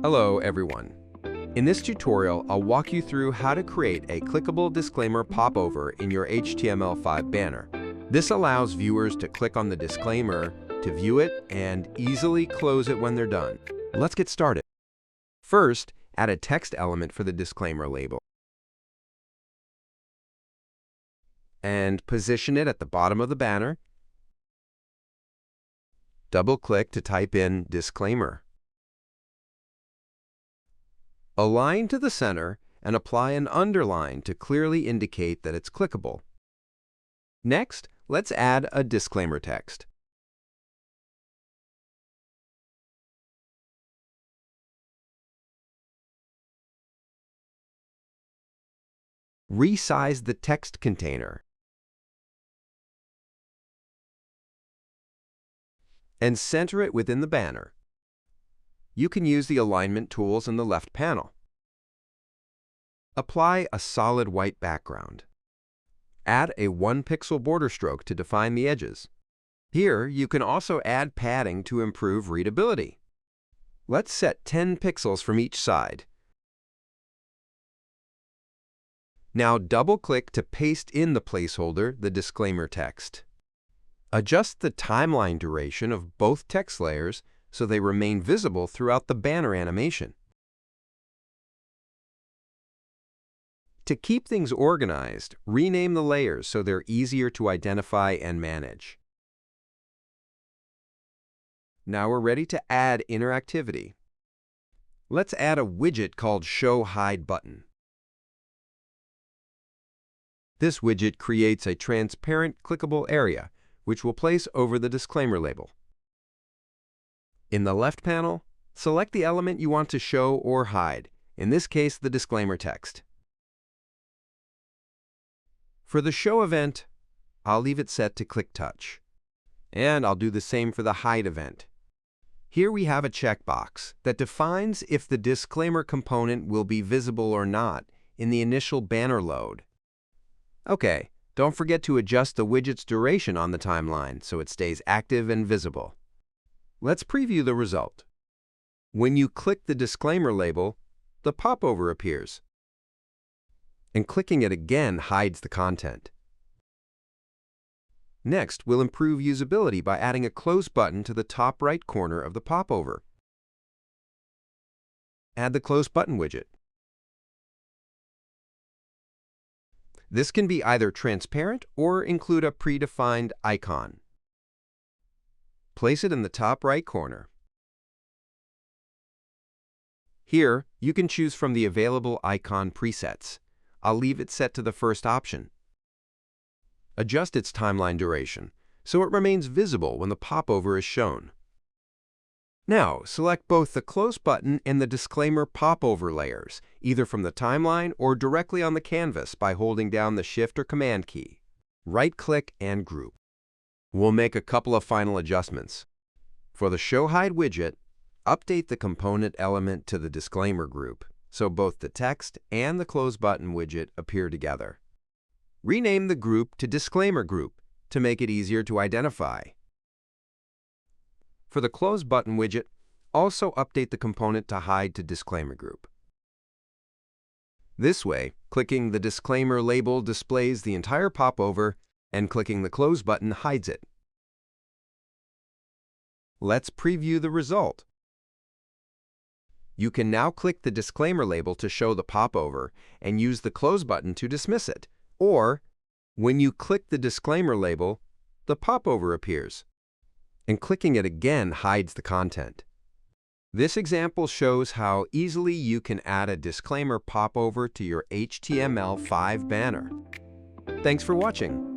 Hello everyone. In this tutorial, I'll walk you through how to create a clickable disclaimer popover in your HTML5 banner. This allows viewers to click on the disclaimer to view it and easily close it when they're done. Let's get started. First, add a text element for the disclaimer label and position it at the bottom of the banner. Double-click to type in disclaimer. Align to the center and apply an underline to clearly indicate that it's clickable. Next, let's add a disclaimer text. Resize the text container and center it within the banner. You can use the alignment tools in the left panel. Apply a solid white background. Add a 1-pixel border stroke to define the edges. Here, you can also add padding to improve readability. Let's set 10 pixels from each side. Now double-click to paste in the placeholder, the disclaimer text. Adjust the timeline duration of both text layers so they remain visible throughout the banner animation. To keep things organized, rename the layers so they're easier to identify and manage. Now we're ready to add interactivity. Let's add a widget called Show Hide Button. This widget creates a transparent clickable area, which we'll place over the disclaimer label. In the left panel, select the element you want to show or hide, in this case the disclaimer text. For the show event, I'll leave it set to Click Touch. And I'll do the same for the hide event. Here we have a checkbox that defines if the disclaimer component will be visible or not in the initial banner load. Okay, don't forget to adjust the widget's duration on the timeline so it stays active and visible. Let's preview the result. When you click the disclaimer label, the popover appears, and clicking it again hides the content. Next, we'll improve usability by adding a close button to the top right corner of the popover. Add the close button widget. This can be either transparent or include a predefined icon. Place it in the top right corner. Here, you can choose from the available icon presets. I'll leave it set to the first option. Adjust its timeline duration so it remains visible when the popover is shown. Now, select both the close button and the disclaimer popover layers, either from the timeline or directly on the canvas by holding down the Shift or Command key. Right-click and group. We'll make a couple of final adjustments. For the Show Hide widget, update the component element to the disclaimer group so both the text and the close button widget appear together. Rename the group to Disclaimer Group to make it easier to identify. For the close button widget, also update the component to hide to Disclaimer Group. This way, clicking the disclaimer label displays the entire popover, and clicking the close button hides it. Let's preview the result. You can now click the disclaimer label to show the popover and use the close button to dismiss it. Or, when you click the disclaimer label, the popover appears, and clicking it again hides the content. This example shows how easily you can add a disclaimer popover to your HTML5 banner. Thanks for watching.